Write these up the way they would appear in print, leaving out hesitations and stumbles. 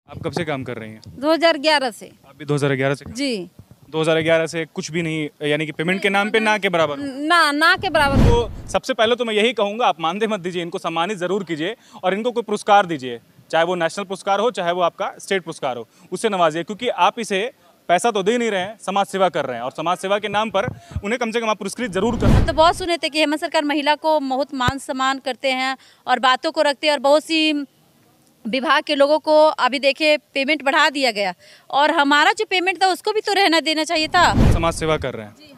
आप कब से काम कर रही हैं? 2011 से। आप भी 2011 से? जी। 2011 से कुछ भी नहीं, यानी कि पेमेंट के नाम पे ना के बराबर। ना के बराबर। तो सबसे पहले तो मैं यही कहूँगा, आप मानदेय मत दीजिए, इनको सम्मानित ज़रूर कीजिए और इनको कोई पुरस्कार दीजिए, चाहे वो नेशनल पुरस्कार हो, चाहे वो आपका स्टेट पुरस्कार हो, उससे नवाजिए, क्योंकि आप इसे पैसा तो दे नहीं रहे हैं, समाज सेवा कर रहे हैं और समाज सेवा के नाम पर उन्हें कम से कम आप पुरस्कृत जरूर करें। तो बहुत सुने थे कि हेमंत सरकार महिला को बहुत मान सम्मान करते हैं और बातों को रखते हैं, और बहुत सी विभाग के लोगों को अभी देखे पेमेंट बढ़ा दिया गया, और हमारा जो पेमेंट था उसको भी तो रहना देना चाहिए था। समाज सेवा कर रहे हैं।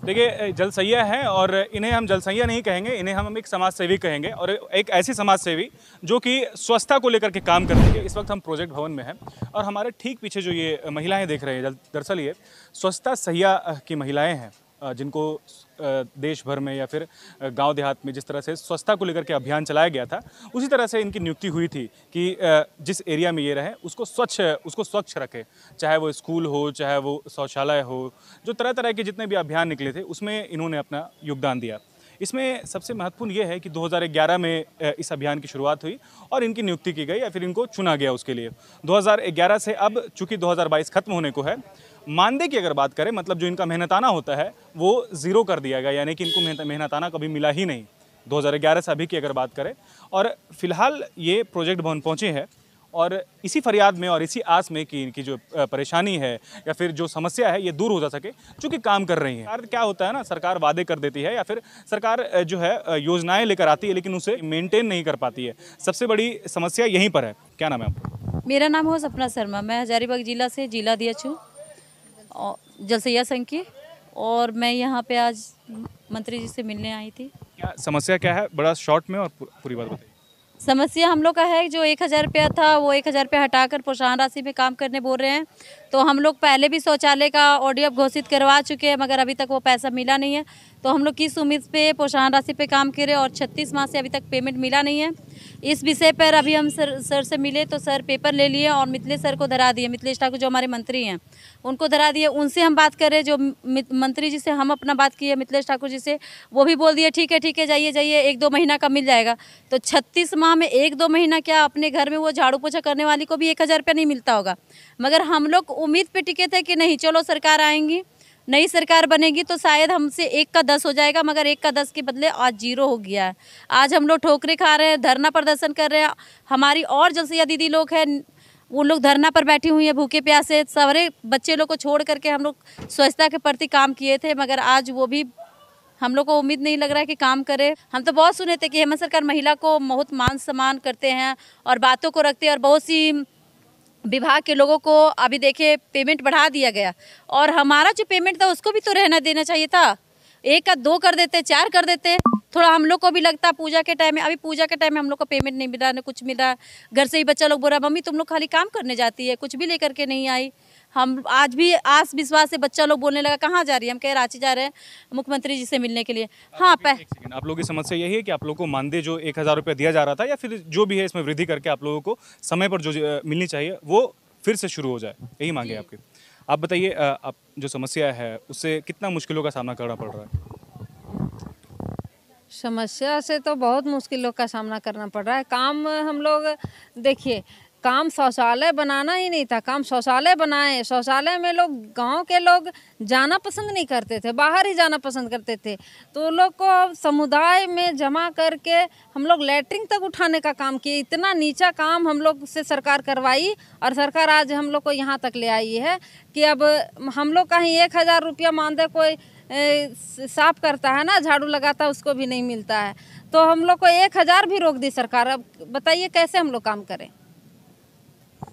देखिए, जलसैया हैं और इन्हें हम जलसैया नहीं कहेंगे, इन्हें हम एक समाज सेवी कहेंगे, और एक ऐसी समाज सेवी जो कि स्वच्छता को लेकर के काम करती है। इस वक्त हम प्रोजेक्ट भवन में हैं और हमारे ठीक पीछे जो ये महिलाएं देख रहे हैं, दरअसल ये स्वच्छता सहिया की महिलाएं हैं, जिनको देश भर में या फिर गांव देहात में जिस तरह से स्वच्छता को लेकर के अभियान चलाया गया था, उसी तरह से इनकी नियुक्ति हुई थी कि जिस एरिया में ये रहे उसको स्वच्छ रखे, चाहे वो स्कूल हो, चाहे वो शौचालय हो, जो तरह तरह के जितने भी अभियान निकले थे उसमें इन्होंने अपना योगदान दिया। इसमें सबसे महत्वपूर्ण ये है कि 2011 में इस अभियान की शुरुआत हुई और इनकी नियुक्ति की गई या फिर इनको चुना गया उसके लिए। 2011 से अब चूंकि 2022 खत्म होने को है, मानदेय की अगर बात करें, मतलब जो इनका मेहनताना होता है वो ज़ीरो कर दिया गया, यानी कि इनको मेहनताना कभी मिला ही नहीं 2011 से अभी की अगर बात करें। और फिलहाल ये प्रोजेक्ट भवन पहुँचे हैं और इसी फरियाद में और इसी आस में कि इनकी जो परेशानी है या फिर जो समस्या है ये दूर हो जा सके, चूँकि काम कर रही हैं। क्या होता है ना, सरकार वादे कर देती है या फिर सरकार जो है योजनाएं लेकर आती है, लेकिन उसे मेंटेन नहीं कर पाती है। सबसे बड़ी समस्या यहीं पर है। क्या नाम है आपका? मेरा नाम है सपना शर्मा, मैं हजारीबाग जिला से जिला अध्यक्ष हूँ जलसैया संघ की, और मैं यहाँ पे आज मंत्री जी से मिलने आई थी। क्या समस्या क्या है, बड़ा शॉर्ट में और पूरी बात बताइए। समस्या हम लोग का है, जो 1000 रुपया था वो 1000 रुपया हटाकर प्रोत्साहन राशि में काम करने बोल रहे हैं। तो हम लोग पहले भी शौचालय का ODF घोषित करवा चुके हैं, मगर अभी तक वो पैसा मिला नहीं है। तो हम लोग किस उम्मीद पे प्रोत्साहन राशि पे काम करें, और 36 माह से अभी तक पेमेंट मिला नहीं है। इस विषय पर अभी हम सर से मिले तो सर पेपर ले लिए और मिथिलेश सर को धरा दिए, मिथिलेश ठाकुर जो हमारे मंत्री हैं उनको धरा दिए। उनसे हम बात करें, जो मंत्री जी से हम अपना बात किए मिथिलेश ठाकुर जी से, वो भी बोल दिए ठीक है जाइए 1-2 महीना का मिल जाएगा। तो 36 माह में 1-2 महीना क्या, अपने घर में वो झाड़ू पोछा करने वाली को भी 1000 रुपया नहीं मिलता होगा। मगर हम लोग उम्मीद पे टिके थे कि नहीं, चलो सरकार आएंगी, नई सरकार बनेगी तो शायद हमसे 1 का 10 हो जाएगा, मगर 1 का 10 के बदले आज 0 हो गया है। आज हम लोग ठोकरे खा रहे हैं, धरना प्रदर्शन कर रहे हैं। हमारी और जलसैया दीदी लोग हैं, वो लोग धरना पर बैठी हुई हैं भूखे प्यासे। सारे बच्चे लोग को छोड़ करके हम लोग स्वच्छता के प्रति काम किए थे, मगर आज वो भी हम लोग को उम्मीद नहीं लग रहा है कि काम करे। हम तो बहुत सुने थे कि हेमंत सरकार महिला को बहुत मान सम्मान करते हैं और बातों को रखते हैं, और बहुत सी विभाग के लोगों को अभी देखे पेमेंट बढ़ा दिया गया, और हमारा जो पेमेंट था उसको भी तो रहना देना चाहिए था। 1 का 2 कर देते, 4 कर देते, थोड़ा हम लोग को भी लगता। पूजा के टाइम में, अभी पूजा के टाइम में हम लोग को पेमेंट नहीं मिला, न कुछ मिला। घर से ही बच्चा लोग बोल रहा, मम्मी तुम लोग खाली काम करने जाती है, कुछ भी लेकर के नहीं आई। हम आज भी आस विश्वास से बच्चा लोग बोलने लगा कहाँ जा रही है, हम कह रांची जा रहे हैं मुख्यमंत्री जी से मिलने के लिए। हाँ, एक सेकंड, आप लोगों की समस्या यही है कि आप लोगों को मानदेय जो 1000 रुपया दिया जा रहा था या फिर जो भी है इसमें वृद्धि करके आप लोगों को समय पर जो मिलनी चाहिए वो फिर से शुरू हो जाए, यही मांगे आपकी। आप बताइए, आप जो समस्या है उससे कितना मुश्किलों का सामना करना पड़ रहा है? समस्या से तो बहुत मुश्किलों का सामना करना पड़ रहा है। काम हम लोग देखिए, काम शौचालय बनाना ही नहीं था, काम शौचालय बनाए। शौचालय में लोग, गांव के लोग जाना पसंद नहीं करते थे, बाहर ही जाना पसंद करते थे। तो लोग को समुदाय में जमा करके हम लोग लैट्रिन तक उठाने का काम किए। इतना नीचा काम हम लोग से सरकार करवाई, और सरकार आज हम लोग को यहाँ तक ले आई है कि अब हम लोग कहीं 1000 रुपया मानदेय कोई साफ करता है ना, झाड़ू लगाता है, उसको भी नहीं मिलता है। तो हम लोग को 1000 भी रोक दी सरकार। अब बताइए कैसे हम लोग काम करें।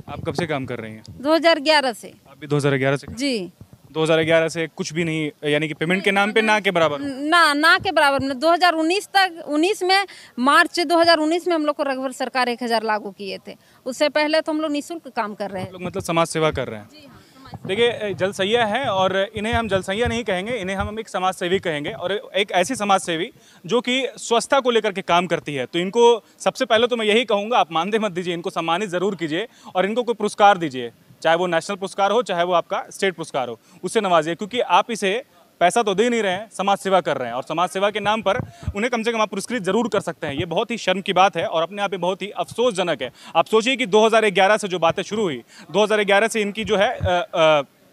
आप कब से काम कर रही हैं? 2011 से। आप भी 2011 से? जी। 2011 से कुछ भी नहीं, यानी कि पेमेंट के नाम पे ना के बराबर। ना के बराबर में 2019 तक, 19 में मार्च 2019 में हम लोग को रघुवर सरकार 1000 लागू किए थे। उससे पहले तो हम लोग निःशुल्क काम कर रहे हैं। लोग मतलब समाज सेवा कर रहे हैं। देखिए, जलसैया हैं और इन्हें हम जलसैया नहीं कहेंगे, इन्हें हम एक समाज सेवी कहेंगे, और एक ऐसी समाज सेवी जो कि स्वच्छता को लेकर के काम करती है। तो इनको सबसे पहले तो मैं यही कहूँगा, आप मानदेय मत दीजिए, इनको सम्मानित ज़रूर कीजिए और इनको कोई पुरस्कार दीजिए, चाहे वो नेशनल पुरस्कार हो, चाहे वो आपका स्टेट पुरस्कार हो, उससे नवाजिए, क्योंकि आप इसे पैसा तो दे नहीं रहे हैं, समाज सेवा कर रहे हैं, और समाज सेवा के नाम पर उन्हें कम से कम आप पुरस्कृत जरूर कर सकते हैं। ये बहुत ही शर्म की बात है और अपने आप में बहुत ही अफसोसजनक है। आप सोचिए कि 2011 से जो बातें शुरू हुई, 2011 से इनकी जो है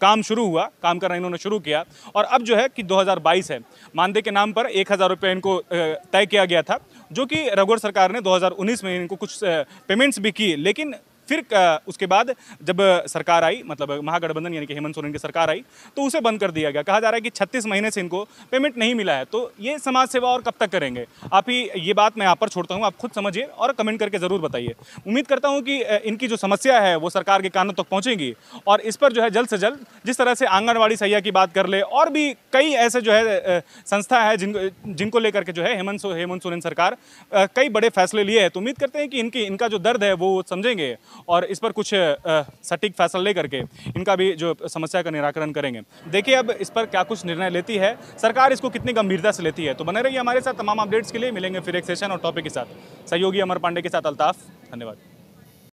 काम शुरू हुआ, काम करना इन्होंने शुरू किया, और अब जो है कि 2022 है, मानदेय के नाम पर 1000 रुपये इनको तय किया गया था, जो कि रघुवर सरकार ने 2019 में इनको कुछ पेमेंट्स भी की। लेकिन फिर उसके बाद जब सरकार आई, मतलब महागठबंधन यानी कि हेमंत सोरेन की सरकार आई, तो उसे बंद कर दिया गया। कहा जा रहा है कि 36 महीने से इनको पेमेंट नहीं मिला है। तो ये समाज सेवा और कब तक करेंगे? आप ही ये बात मैं आप पर छोड़ता हूँ, आप खुद समझिए और कमेंट करके ज़रूर बताइए। उम्मीद करता हूँ कि इनकी जो समस्या है वो सरकार के कानों तक पहुँचेगी, और इस पर जो है जल्द से जल्द, जिस तरह से आंगनबाड़ी सहिया की बात कर ले, और भी कई ऐसे जो है संस्था है जिनको लेकर के जो है हेमंत सोरेन सरकार कई बड़े फैसले लिए हैं। तो उम्मीद करते हैं कि इनका जो दर्द है वो समझेंगे और इस पर कुछ सटीक फैसला लेकर के इनका भी जो समस्या का निराकरण करेंगे। देखिए अब इस पर क्या कुछ निर्णय लेती है सरकार, इसको कितनी गंभीरता से लेती है। तो बने रहिए हमारे साथ, तमाम अपडेट्स के लिए मिलेंगे फिर एक सेशन और टॉपिक के साथ। सहयोगी अमर पांडे के साथ अल्ताफ, धन्यवाद।